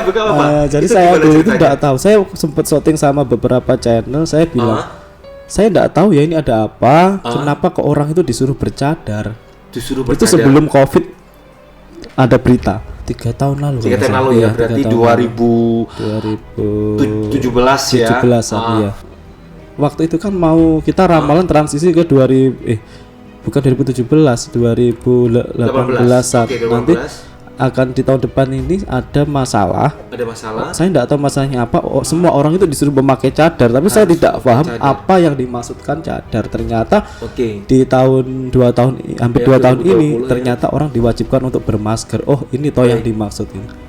buka apa? Jadi Itu saya gimana dulu itu ceritanya? enggak tahu. Saya sempat shooting sama beberapa channel, saya bilang, saya enggak tahu ya ini ada apa, kenapa kok orang itu disuruh bercadar. Disuruh Itu bercadar. sebelum Covid ada berita 3 tahun lalu. 3 tahun lalu ya, berarti 2017 ya. 17-an iya. Waktu itu kan mau kita ramalan transisi ke 2017, 2018 Oke, nanti 2018. akan di tahun depan ini ada masalah. Ada masalah. Saya tidak tahu masalahnya apa. Semua orang itu disuruh memakai cadar, tapi saya tidak paham apa yang dimaksudkan cadar. Ternyata di tahun 2 tahun hampir 2 tahun ini ternyata orang diwajibkan untuk bermasker. Oh, ini toh yang dimaksud ini.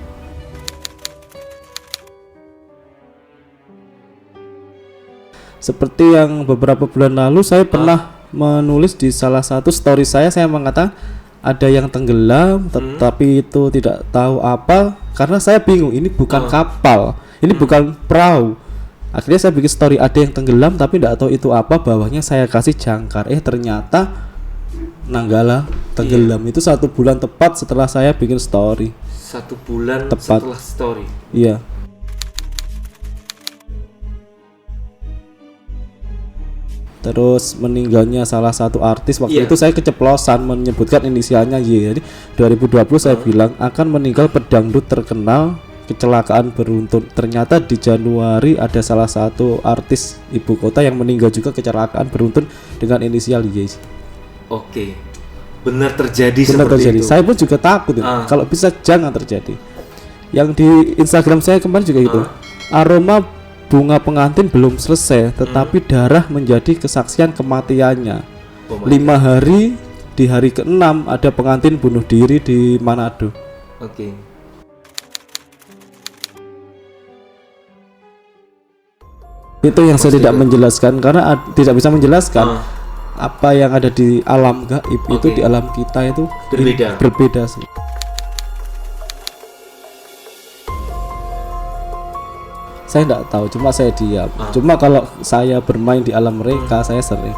Seperti yang beberapa bulan lalu saya pernah menulis di salah satu story saya mengatakan ada yang tenggelam tetapi itu tidak tahu apa, karena saya bingung ini bukan kapal, ini bukan perahu. Akhirnya saya bikin story ada yang tenggelam tapi tidak tahu itu apa, bawahnya saya kasih jangkar. Ternyata Nanggala tenggelam. Itu 1 bulan tepat setelah saya bikin story. 1 bulan tepat setelah story. Iya. Terus meninggalnya salah satu artis waktu itu saya keceplosan menyebutkan inisialnya Y. Jadi 2020 saya bilang akan meninggal pedangdut terkenal kecelakaan beruntun. Ternyata di Januari ada salah satu artis ibu kota yang meninggal juga kecelakaan beruntun dengan inisial Y. Oke. Benar terjadi Benar seperti terjadi. itu. Saya pun juga takut. Kalau bisa jangan terjadi. Yang di Instagram saya kemarin juga itu. Aroma bunga pengantin belum selesai, tetapi darah menjadi kesaksian kematiannya. 5 hari, di hari ke-6 ada pengantin bunuh diri di Manado. Oke. Itu yang saya tidak menjelaskan karena tidak bisa menjelaskan apa yang ada di alam gaib itu di alam kita itu berbeda sih. Saya tidak tahu, cuma saya diam. Cuma kalau saya bermain di alam mereka, saya sering.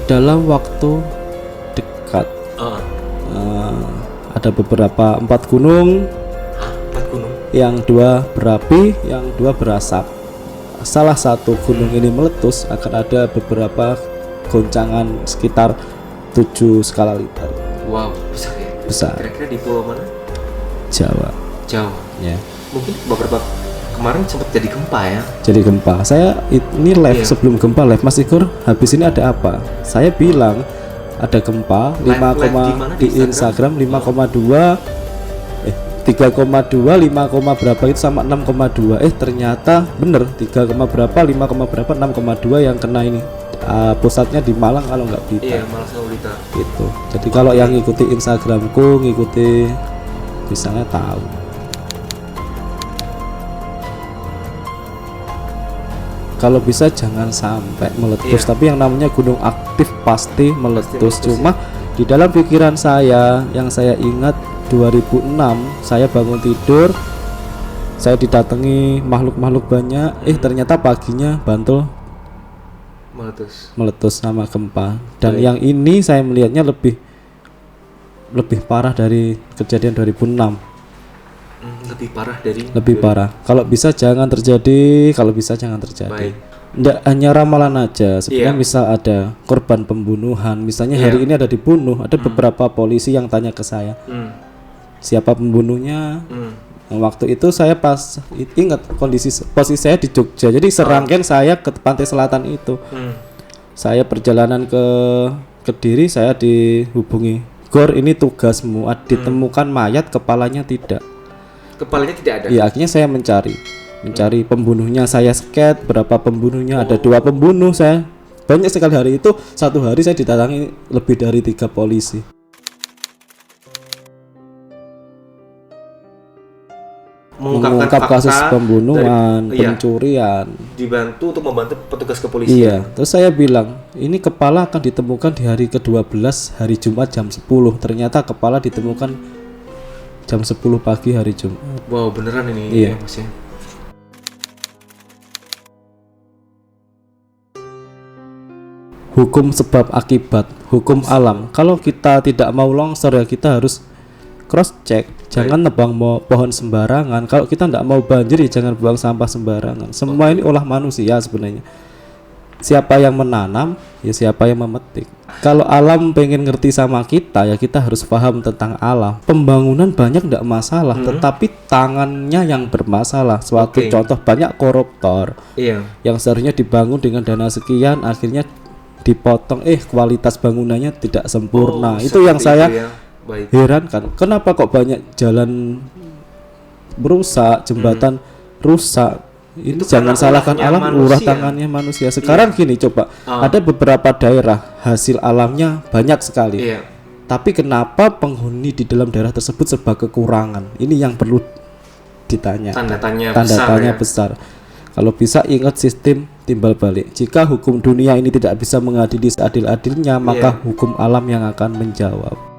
Dalam waktu dekat, ada beberapa 4 gunung. 4 gunung. Yang 2 berapi, yang 2 berasap. Salah satu gunung ini meletus, akan ada beberapa goncangan sekitar 7 skala Richter. Wow, besar ya. Besar. Kira-kira di pulau mana? Jawa. Ya. Mungkin beberapa kemarin sempat jadi gempa ya. Jadi gempa. Saya ini live sebelum gempa live. Mas Igor, habis ini ada apa? Saya bilang ada gempa 5, di Instagram 5,2 3,2 5, berapa itu sama 6,2. Ternyata bener 3, berapa 5, berapa 6,2 yang kena ini. Pusatnya di Malang kalau nggak Blitar. Iya, Malang sama Blitar. Gitu. Jadi kalau yang ngikuti Instagramku, ngikuti misalnya tahu. Kalau bisa jangan sampai meletus. Tapi yang namanya gunung aktif pasti meletus. Cuma di dalam pikiran saya yang saya ingat 2006 saya bangun tidur, saya didatangi makhluk-makhluk banyak. Ternyata paginya Bantul meletus sama gempa. Dan yang ini saya melihatnya lebih parah dari kejadian 2006. Lebih parah. Kalau bisa jangan terjadi. Nggak hanya ramalan aja. Sebenarnya misal ada korban pembunuhan, misalnya hari ini ada dibunuh, ada beberapa polisi yang tanya ke saya siapa pembunuhnya. Waktu itu saya pas ingat posisi saya di Jogja. Jadi serangkaian saya ke pantai selatan itu. Saya perjalanan ke Kediri, saya dihubungi, Gor ini tugasmu, ditemukan mayat, kepalanya tidak ada. Iya, akhirnya saya mencari pembunuhnya. Saya sket berapa pembunuhnya. Ada 2 pembunuh. Saya banyak sekali hari itu. Satu hari saya didatangi lebih dari 3 polisi. Mengungkap kasus pembunuhan, pencurian, dibantu untuk membantu petugas kepolisian. Iya, terus saya bilang, ini kepala akan ditemukan di hari ke-12, hari Jumat jam 10. Ternyata kepala ditemukan jam 10 pagi hari Jumat. Wow, beneran ini ya, Mas ya. hukum sebab akibat, hukum alam. Kalau kita tidak mau longsor ya kita harus cross check, jangan nebang pohon sembarangan. Kalau kita tidak mau banjir ya jangan buang sampah sembarangan. Semua ini olah manusia sebenarnya. Siapa yang menanam ya siapa yang memetik. Kalau alam pengen ngerti sama kita ya kita harus paham tentang alam. Pembangunan banyak tidak masalah, tetapi tangannya yang bermasalah. Suatu contoh banyak koruptor yang seharusnya dibangun dengan dana sekian akhirnya dipotong, kualitas bangunannya tidak sempurna. Itu yang saya heran kan, kenapa kok banyak jalan rusak, jembatan rusak. Itu jangan salahkan alam, urah tangannya manusia. Sekarang gini coba, ada beberapa daerah hasil alamnya banyak sekali, tapi kenapa penghuni di dalam daerah tersebut serba kekurangan? Ini yang perlu ditanya, tanda tanya besar. Kalau bisa ingat sistem timbal balik. Jika hukum dunia ini tidak bisa mengadili seadil-adilnya, maka hukum alam yang akan menjawab.